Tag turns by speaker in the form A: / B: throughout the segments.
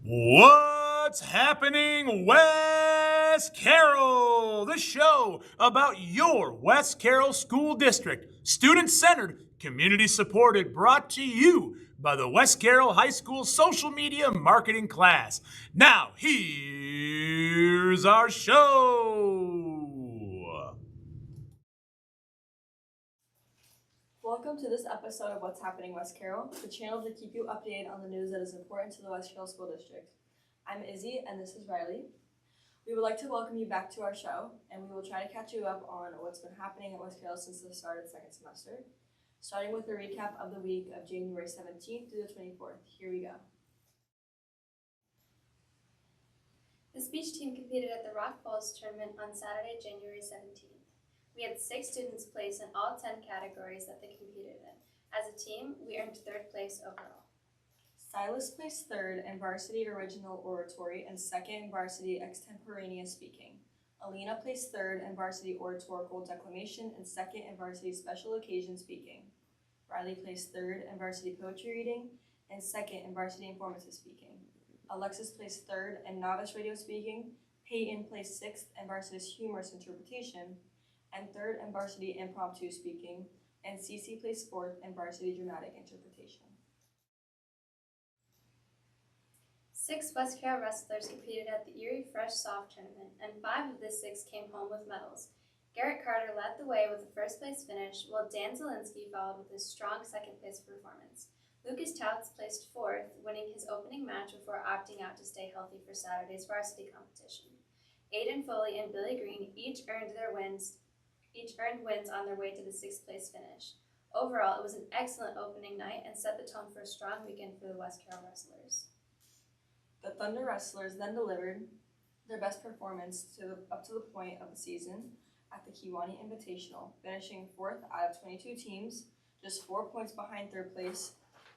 A: What's happening, West Carroll? The show about your West Carroll School District, student centered, community supported, brought to you by the West Carroll High School social media marketing class. Now, here's our show.
B: Welcome to this episode of What's Happening West Carroll, the channel to keep you updated on the news that is important to the West Carroll School District. I'm Izzy and this is Riley. We would like to welcome you back to our show, and we will try to catch you up on what's been happening at West Carroll since the start of the second semester. Starting with a recap of the week of January 17th through the 24th. Here we go.
C: The speech team competed at the Rock Falls tournament on Saturday, January 17th. We had 6 students place in all 10 categories that they competed in. As a team, we earned 3rd place overall.
B: Silas placed 3rd in Varsity Original Oratory and 2nd in Varsity Extemporaneous Speaking. Alina placed 3rd in Varsity Oratorical Declamation and 2nd in Varsity Special Occasion Speaking. Riley placed 3rd in Varsity Poetry Reading and 2nd in Varsity Informative Speaking. Alexis placed 3rd in Novice Radio Speaking. Peyton placed 6th in Varsity Humorous Interpretation and 3rd in Varsity Impromptu Speaking, and Cece placed 4th in Varsity Dramatic Interpretation.
C: 6 West Carroll wrestlers competed at the Erie Fresh Soft tournament, and 5 of the 6 came home with medals. Garrett Carter led the way with a 1st place finish, while Dan Zielinski followed with a strong 2nd place performance. Lucas Touts placed 4th, winning his opening match before opting out to stay healthy for Saturday's varsity competition. Aiden Foley and Billy Green each earned wins on their way to the 6th place finish. Overall, it was an excellent opening night and set the tone for a strong weekend for the West Carroll wrestlers.
B: The Thunder wrestlers then delivered their best performance up to the point of the season at the Kiwani Invitational, finishing 4th out of 22 teams, just 4 points behind 3rd place.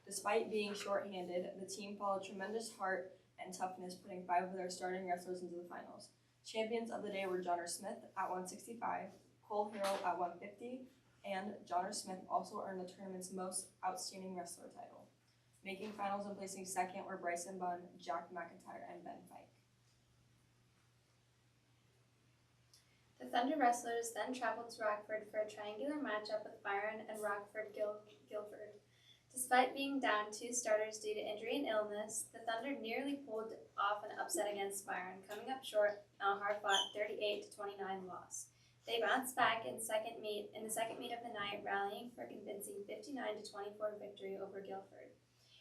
B: Despite being shorthanded, the team followed tremendous heart and toughness, putting 5 of their starting wrestlers into the finals. Champions of the day were Johnner Smith at 165, Cole Harrell at 150, and Johnner Smith also earned the tournament's most outstanding wrestler title. Making finals and placing 2nd were Bryson Bunn, Jack McIntyre, and Ben Fike.
C: The Thunder wrestlers then traveled to Rockford for a triangular matchup with Byron and Rockford Guilford. Despite being down 2 starters due to injury and illness, the Thunder nearly pulled off an upset against Byron, coming up short on a hard-fought 38-29 loss. They bounced back in the second meet of the night, rallying for a convincing 59-24 victory over Guilford.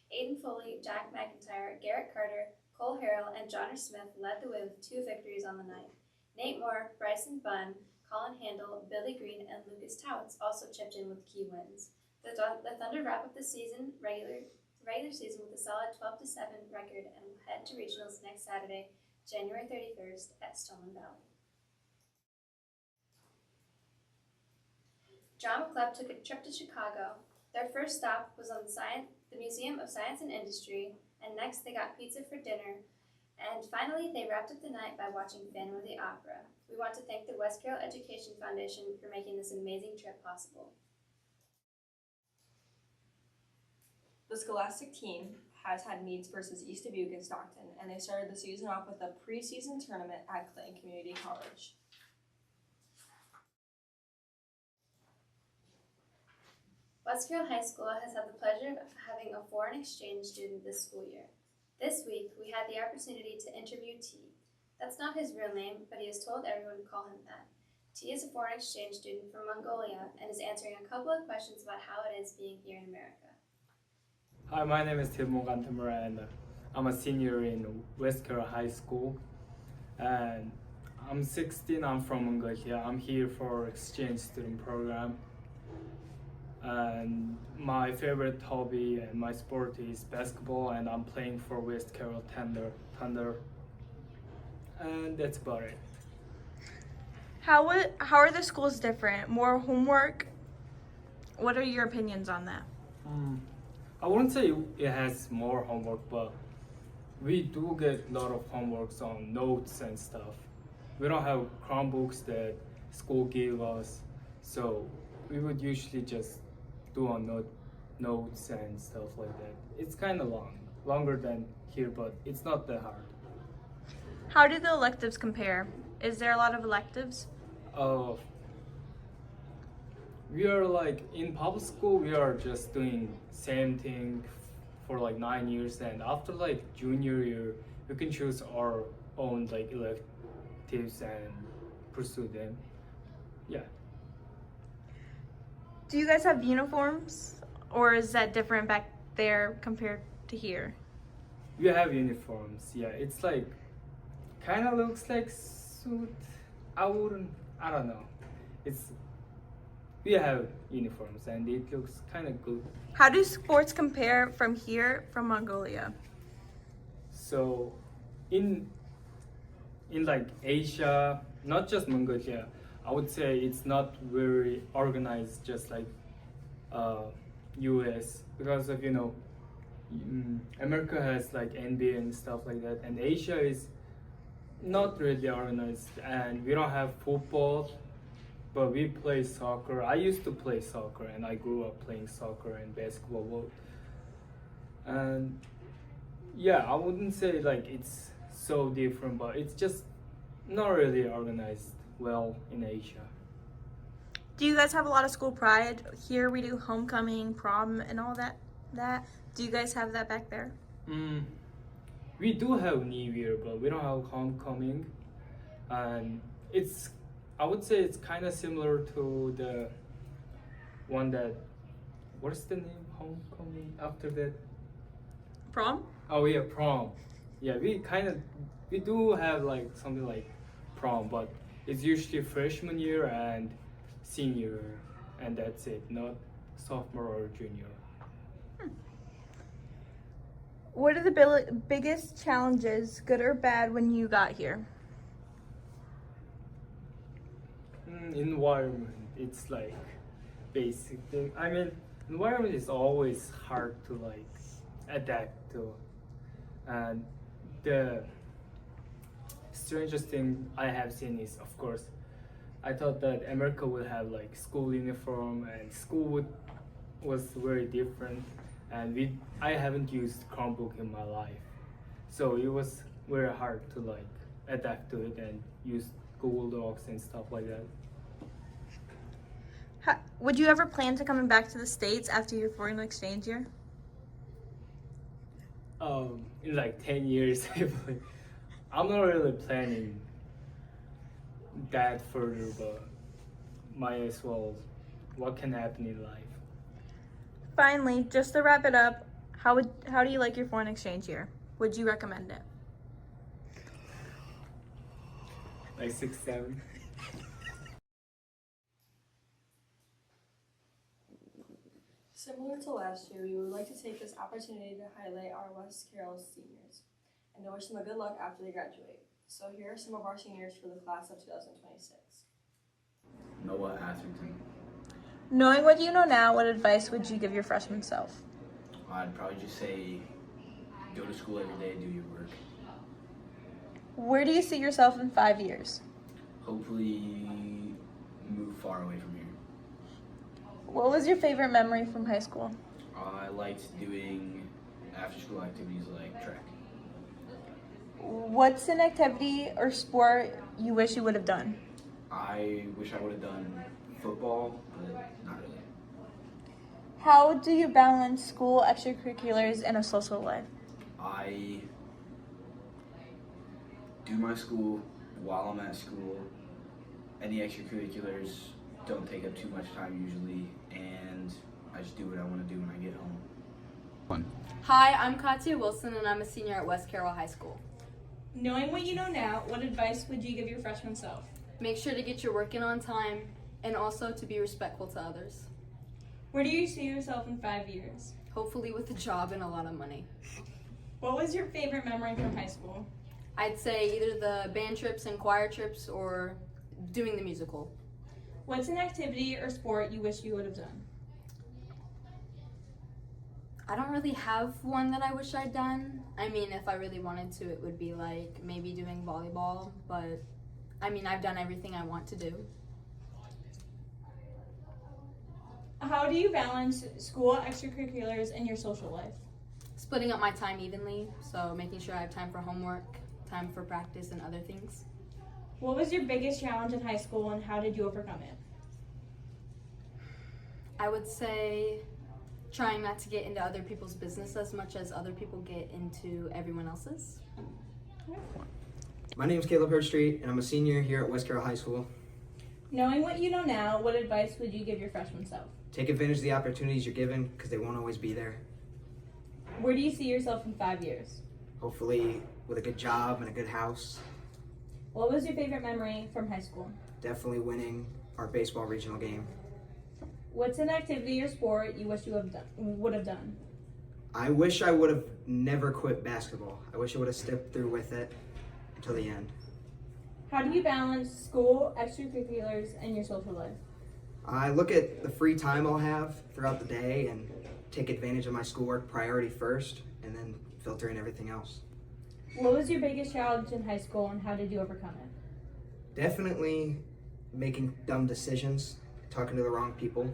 C: Aiden Foley, Jack McIntyre, Garrett Carter, Cole Harrell, and Johnner Smith led the way with 2 victories on the night. Nate Moore, Bryson Bunn, Colin Handel, Billy Green, and Lucas Touts also chipped in with key wins. The Thunder wrap up the regular season with a solid 12-7 record and will head to regionals next Saturday, January 31st at Stoneman Valley. Drama Club took a trip to Chicago. Their first stop was on the Museum of Science and Industry, and next they got pizza for dinner. And finally, they wrapped up the night by watching Phantom of the Opera. We want to thank the West Carroll Education Foundation for making this amazing trip possible.
B: The Scholastic team has had meets versus East Dubuque and Stockton, and they started the season off with a preseason tournament at Clinton Community College.
C: West Carroll High School has had the pleasure of having a foreign exchange student this school year. This week, we had the opportunity to interview T. That's not his real name, but he has told everyone to call him that. T is a foreign exchange student from Mongolia and is answering a couple of questions about how it is being here in America.
D: Hi, my name is Tilmon Gantamura, and I'm a senior in West Carroll High School. And I'm 16, I'm from Mongolia. I'm here for exchange student program. And my favorite hobby and my sport is basketball, and I'm playing for West Carroll Thunder. And that's about it.
E: How are the schools different? More homework? What are your opinions on that?
D: I wouldn't say it has more homework, but we do get a lot of homeworks on notes and stuff. We don't have Chromebooks that school gave us, so we would usually just do on notes and stuff like that. It's kind of long, longer than here, but it's not that hard.
E: How do the electives compare? Is there a lot of electives?
D: Uh, we are like in public school, we are just doing same thing for like 9 years, and after like junior year, we can choose our own like electives and pursue them. Yeah.
E: Do you guys have uniforms, or is that different back there compared to here?
D: We have uniforms. Yeah, it's like kind of looks like suit. I don't know. It's we have uniforms and it looks kind of good.
E: How do sports compare from here from Mongolia?
D: So, in like Asia, not just Mongolia, I would say it's not very organized, just like US, because of America has like NBA and stuff like that, and Asia is not really organized, and we don't have football, but we play soccer. I used to play soccer, and I grew up playing soccer and basketball both. And yeah, I wouldn't say like it's so different, but it's just not really organized well in Asia.
E: Do you guys have a lot of school pride? Here we do homecoming, prom, and all that. Do you guys have that back there?
D: We do have New Year, but we don't have homecoming, and I would say it's kind of similar to the one that, what's the name? Homecoming after that?
E: Prom?
D: Oh yeah, prom. Yeah, we do have like something like prom, but it's usually freshman year and senior, and that's it, not sophomore or junior.
E: What are the biggest challenges, good or bad, when you got here?
D: Environment, it's like basic thing. I mean, environment is always hard to like adapt to, and the strangest thing I have seen is, of course, I thought that America would have like school uniform and was very different, and I haven't used Chromebook in my life, so it was very hard to like adapt to it and use Google Docs and stuff like that.
E: Would you ever plan to coming back to the States after your foreign exchange year?
D: In like 10 years, I'm not really planning that further, but might as well. What can happen in life?
E: Finally, just to wrap it up, how do you like your foreign exchange year? Would you recommend it?
D: Like 6, 7.
B: Similar to last year, we would like to take this opportunity to highlight our West Carroll seniors and to wish them a good luck after they graduate. So here are some of our seniors for the class of 2026.
F: Noah Atherton.
E: Knowing what you know now, what advice would you give your freshman self?
F: I'd probably just say go to school every day, do your work.
E: Where do you see yourself in 5 years?
F: Hopefully move far away from here.
E: What was your favorite memory from high school?
F: I liked doing after school activities like track.
E: What's an activity or sport you wish you would have done?
F: I wish I would have done football, but not really.
E: How do you balance school, extracurriculars, and a social life?
F: I do my school while I'm at school. Any extracurriculars don't take up too much time usually, and I just do what I want to do when I get home.
G: Hi, I'm Katya Wilson, and I'm a senior at West Carroll High School.
E: Knowing what you know now, what advice would you give your freshman self?
G: Make sure to get your work in on time, and also to be respectful to others.
E: Where do you see yourself in 5 years?
G: Hopefully with a job and a lot of money.
E: What was your favorite memory from high school?
G: I'd say either the band trips and choir trips or doing the musical.
E: What's an activity or sport you wish you would have done?
G: I don't really have one that I wish I'd done. I mean, if I really wanted to, it would be like maybe doing volleyball, but I mean, I've done everything I want to do.
E: How do you balance school, extracurriculars, and your social life?
G: splitting up my time evenly, so making sure I have time for homework, time for practice, and other things.
E: What was your biggest challenge in high school and how did you overcome it?
G: I would say trying not to get into other people's business as much as other people get into everyone else's.
H: My name is Caleb Hurstreet, and I'm a senior here at West Carroll High School.
E: Knowing what you know now, what advice would you give your freshman self?
H: Take advantage of the opportunities you're given because they won't always be there.
E: Where do you see yourself in 5 years?
H: Hopefully with a good job and a good house.
E: What was your favorite memory from high school?
H: Definitely winning our baseball regional game.
E: What's an activity or sport you wish you would have done?
H: I wish I would have never quit basketball. I wish I would have stepped through with it until the end.
E: How do you balance school, extracurriculars, and your social life?
H: I look at the free time I'll have throughout the day and take advantage of my schoolwork priority first and then filter in everything else.
E: What was your biggest challenge in high school and how did you overcome it?
H: Definitely making dumb decisions, talking to the wrong people,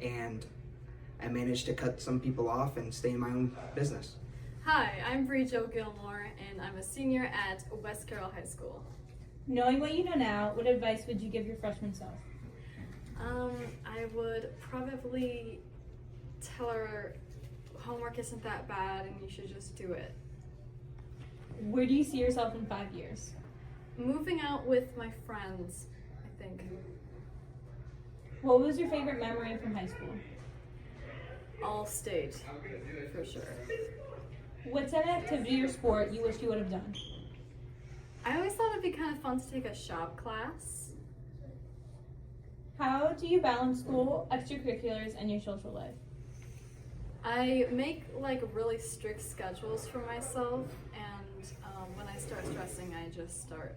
H: and I managed to cut some people off and stay in my own business.
I: Hi, I'm Bree Jo Gilmore, and I'm a senior at West Carroll High School.
E: Knowing what you know now, what advice would you give your freshman self?
I: I would probably tell her homework isn't that bad and you should just do it.
E: Where do you see yourself in 5 years?
I: Moving out with my friends, I think.
E: What was your favorite memory from high school?
I: All state, for sure.
E: What's an activity or sport you wish you would have done?
I: I always thought it'd be kind of fun to take a shop class.
E: How do you balance school, extracurriculars, and your social life?
I: I make like really strict schedules for myself, and when I start stressing, I just start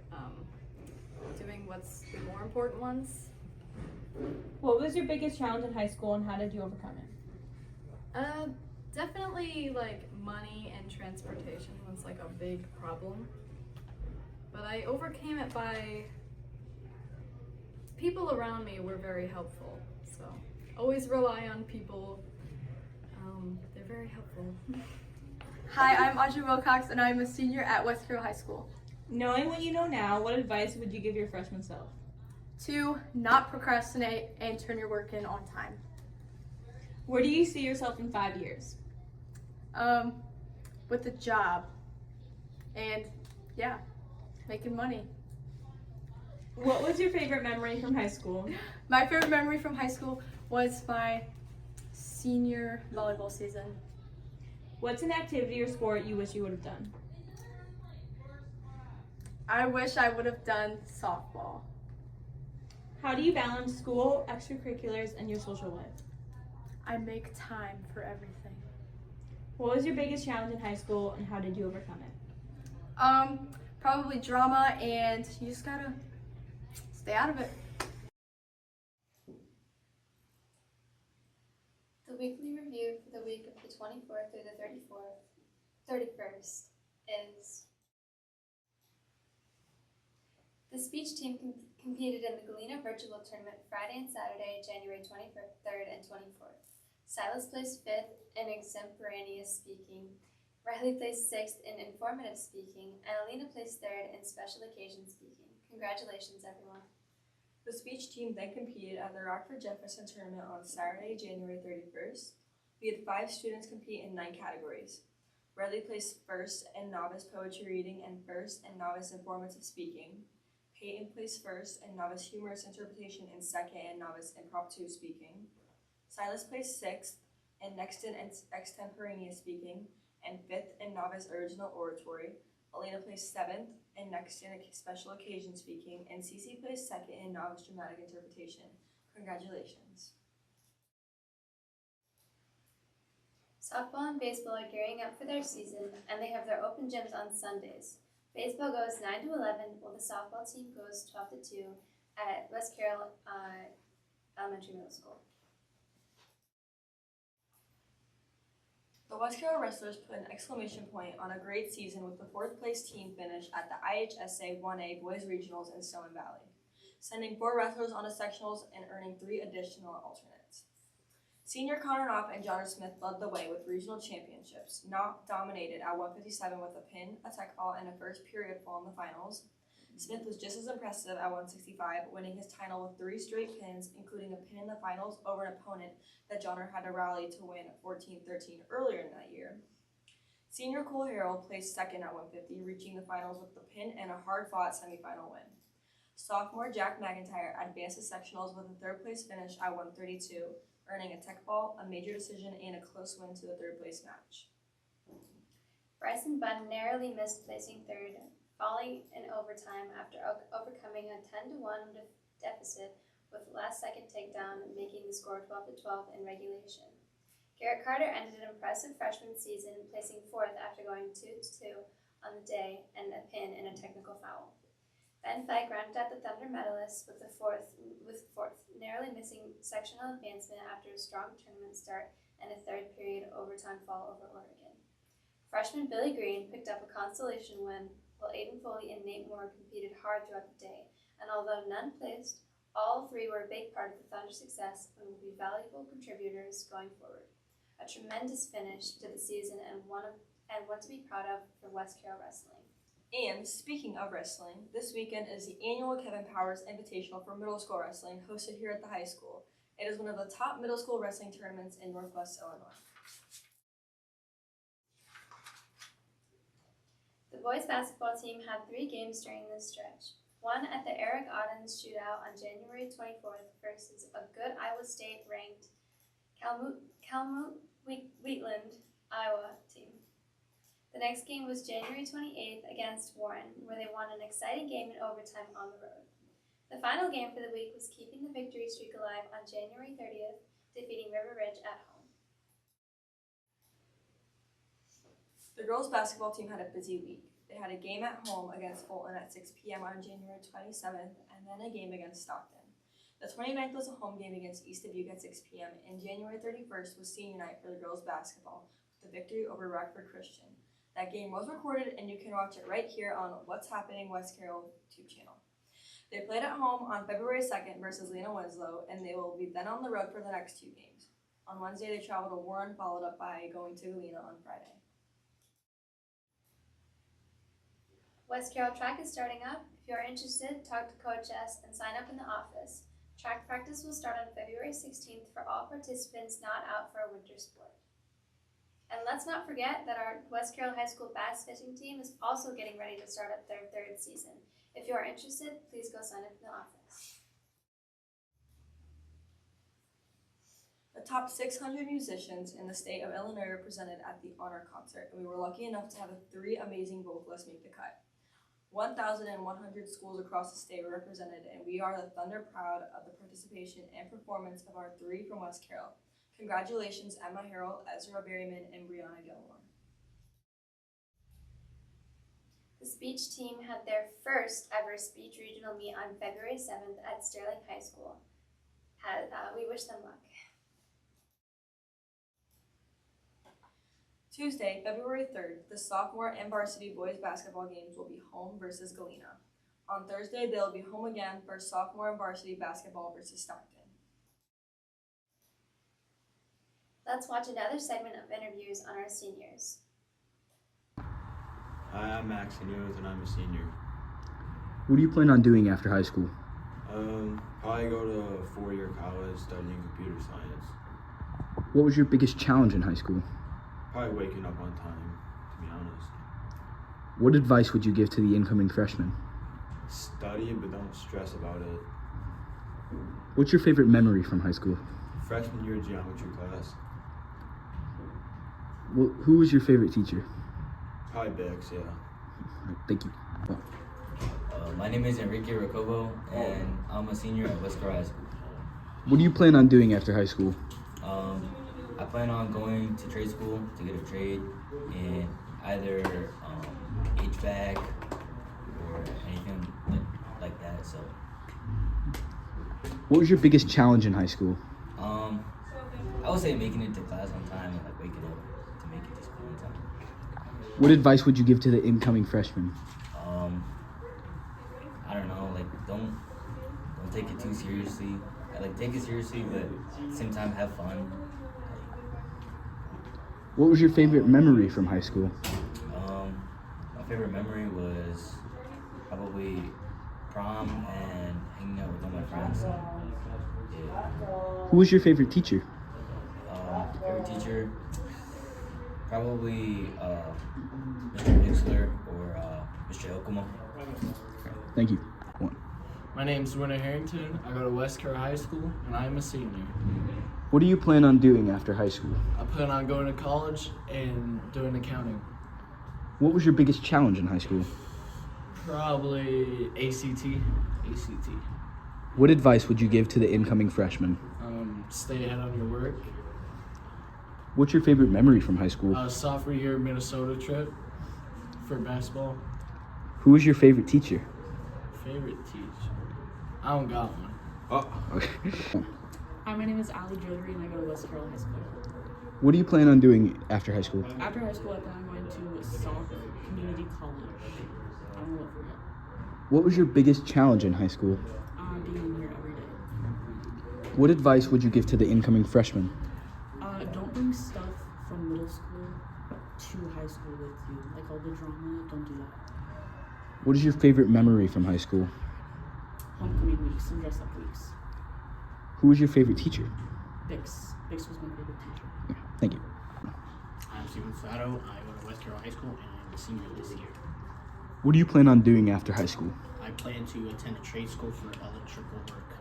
I: doing what's the more important ones.
E: What was your biggest challenge in high school and how did you overcome it?
I: Definitely like money and transportation was like a big problem. But I overcame it by people around me were very helpful. So always rely on people. They're very helpful.
J: Hi, I'm Audrey Wilcox and I'm a senior at West Carroll High School.
E: Knowing what you know now, what advice would you give your freshman self?
J: To not procrastinate and turn your work in on time.
E: Where do you see yourself in 5 years?
J: With a job and yeah, making money.
E: What was your favorite memory from high school?
J: My favorite memory from high school was my senior volleyball season.
E: What's an activity or sport you wish you would have done?
J: I wish I would have done softball.
E: How do you balance school, extracurriculars, and your social life?
J: I make time for everything.
E: What was your biggest challenge in high school and how did you overcome it?
J: Probably drama, and you just gotta stay out of it.
C: The weekly review for the week of the 24th through the 31st is: the speech team competed in the Galena Virtual Tournament Friday and Saturday, January 23rd and 24th. Silas placed 5th in extemporaneous speaking, Riley placed 6th in informative speaking, and Alina placed 3rd in special occasion speaking. Congratulations, everyone.
B: The speech team then competed at the Rockford Jefferson Tournament on Saturday, January 31st. We had 5 students compete in 9 categories. Riley placed 1st in novice poetry reading and 1st in novice informative speaking. Peyton placed 1st in novice humorous interpretation and 2nd in novice impromptu speaking. Silas placed 6th in next in extemporaneous speaking and 5th in novice original oratory. Elena placed 7th in next in special occasion speaking, and Cece placed 2nd in novice dramatic interpretation. Congratulations.
C: Softball and baseball are gearing up for their season, and they have their open gyms on Sundays. Baseball goes 9 to 11, while the softball team goes 12 to 2 at West Carroll Elementary Middle School.
B: The West Carroll Wrestlers put an exclamation point on a great season with the 4th place team finish at the IHSA 1A Boys Regionals in Stone Valley, sending 4 wrestlers on to sectionals and earning 3 additional alternates. Senior Connor Knopf and Jonner Smith led the way with regional championships. Knopf dominated at 157 with a pin, a tech ball, and a first period fall in the finals. Smith was just as impressive at 165, winning his title with 3 straight pins, including a pin in the finals over an opponent that Jonner had to rally to win 14-13 earlier in that year. Senior Cole Harrell placed second at 150, reaching the finals with the pin and a hard-fought semifinal win. Sophomore Jack McIntyre advanced to sectionals with a third-place finish at 132, earning a tech ball, a major decision, and a close win to the third-place match.
C: Bryson Bunn narrowly missed placing third, falling in overtime after overcoming a 10-1 deficit with last-second takedown, making the score 12-12 in regulation. Garrett Carter ended an impressive freshman season, placing fourth after going 2-2 on the day and a pin in a technical foul. Ben Feig rounded out the Thunder medalists with fourth, narrowly missing sectional advancement after a strong tournament start and a third period overtime fall over Oregon. Freshman Billy Green picked up a consolation win, while Aiden Foley and Nate Moore competed hard throughout the day, and although none placed, all three were a big part of the Thunder's success and will be valuable contributors going forward. A tremendous finish to the season and one to be proud of for West Carroll Wrestling.
B: And speaking of wrestling, this weekend is the annual Kevin Powers Invitational for Middle School Wrestling hosted here at the high school. It is one of the top middle school wrestling tournaments in Northwest Illinois.
C: The boys basketball team had 3 games during this stretch. One at the Eric Ottens Shootout on January 24th versus a good Iowa State ranked Wheatland, Iowa team. The next game was January 28th against Warren, where they won an exciting game in overtime on the road. The final game for the week was keeping the victory streak alive on January 30th, defeating River Ridge at home.
B: The girls basketball team had a busy week. They had a game at home against Fulton at 6 p.m. on January 27th, and then a game against Stockton. The 29th was a home game against East Dubuque at 6 p.m., and January 31st was senior night for the girls basketball, with a victory over Rockford Christian. That game was recorded, and you can watch it right here on What's Happening West Carroll YouTube channel. They played at home on February 2nd versus Lena Winslow, and they will be then on the road for the next 2 games. On Wednesday, they traveled to Warren, followed up by going to Galena on Friday.
C: West Carroll track is starting up. If you are interested, talk to Coach S and sign up in the office. Track practice will start on February 16th for all participants not out for a winter sport. And let's not forget that our West Carroll High School bass fishing team is also getting ready to start up their 3rd season. If you are interested, please go sign up in the office.
B: The top 600 musicians in the state of Illinois were presented at the honor concert, and we were lucky enough to have 3 amazing vocalists make the cut. 1,100 schools across the state were represented, and we are the Thunder proud of the participation and performance of our 3 from West Carroll. Congratulations, Emma Harrell, Ezra Berryman, and Brianna Gilmore.
C: The speech team had their first ever speech regional meet on February 7th at Sterling High School. We wish them luck.
B: Tuesday, February 3rd, the sophomore and varsity boys basketball games will be home versus Galena. On Thursday, they'll be home again for sophomore and varsity basketball versus Stockton.
C: Let's watch another segment of interviews on our seniors.
K: Hi, I'm Max News and I'm a senior.
L: What do you plan on doing after high school?
K: Probably go to a 4-year college studying computer science.
L: What was your biggest challenge in high school?
K: Probably waking up on time, to be honest.
L: What advice would you give to the incoming freshmen?
K: Study, but don't stress about it.
L: What's your favorite memory from high school?
K: Freshman year geometry class.
L: Well, who was your favorite teacher?
K: Probably Bix, yeah.
L: Thank you. Well.
M: My name is Enrique Recobo, and I'm a senior at West Carroll High School.
L: What do you plan on doing after high school?
M: I plan on going to trade school to get a trade in either HVAC or anything like that. So.
L: What was your biggest challenge in high school?
M: I would say making it to class on time and waking up to make it to school on time.
L: What advice would you give to the incoming freshmen?
M: I don't know, don't take it too seriously. Take it seriously, but at the same time have fun.
L: What was your favorite memory from high school?
M: My favorite memory was probably prom and hanging out with all my friends. Yeah.
L: Who was your favorite teacher?
M: Favorite teacher, probably Mr. Nixler or Mr. Okuma.
L: Thank you. One.
N: My name's Winter Harrington. I go to West Carroll High School, and I am a senior.
L: What do you plan on doing after high school?
N: I plan on going to college and doing accounting.
L: What was your biggest challenge in high school?
N: Probably ACT. ACT.
L: What advice would you give to the incoming freshmen?
N: Stay ahead on your work.
L: What's your favorite memory from high school?
N: Sophomore year Minnesota trip for basketball.
L: Who was your favorite teacher?
N: Favorite teacher? I don't got one.
L: Oh, okay.
O: Hi, my name is Ali Jodri and I go to West Carroll High School.
L: What do you plan on doing after high school?
O: After high school, I plan on going to Sauk Community College. I don't know what for yet.
L: What was your biggest challenge in high school?
O: Being here every day.
L: What advice would you give to the incoming freshmen?
O: Don't bring stuff from middle school to high school with you. Like all the drama, don't do that.
L: What is your favorite memory from high school?
O: Homecoming weeks and dress up weeks.
L: Who was your favorite teacher?
O: Bix. Bix was my favorite teacher.
L: Thank you.
P: I'm Steven Sato. I go to West Carroll High School and I'm a senior this year.
L: What do you plan on doing after high school?
P: I plan to attend a trade school for electrical work.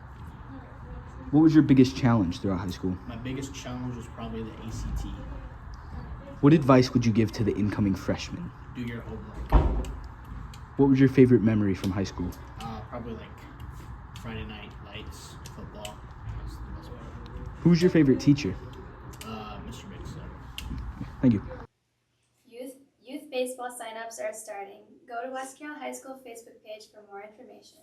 L: What was your biggest challenge throughout high school?
P: My biggest challenge was probably the ACT.
L: What advice would you give to the incoming freshmen?
P: Do your homework.
L: What was your favorite memory from high school?
P: Probably like Friday night lights, football. That's the best part.
L: Who was your favorite teacher?
P: Mr. Mixler.
L: Thank you.
C: Youth baseball signups are starting. Go to West Carroll High School Facebook page for more information.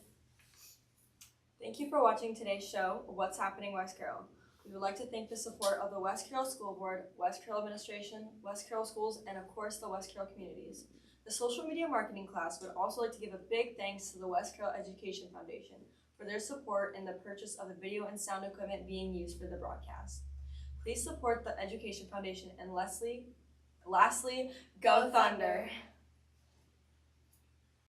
B: Thank you for watching today's show, What's Happening West Carroll. We would like to thank the support of the West Carroll School Board, West Carroll Administration, West Carroll Schools, and of course the West Carroll communities. The social media marketing class would also like to give a big thanks to the West Carroll Education Foundation for their support in the purchase of the video and sound equipment being used for the broadcast. Please support the Education Foundation and lastly, go Thunder!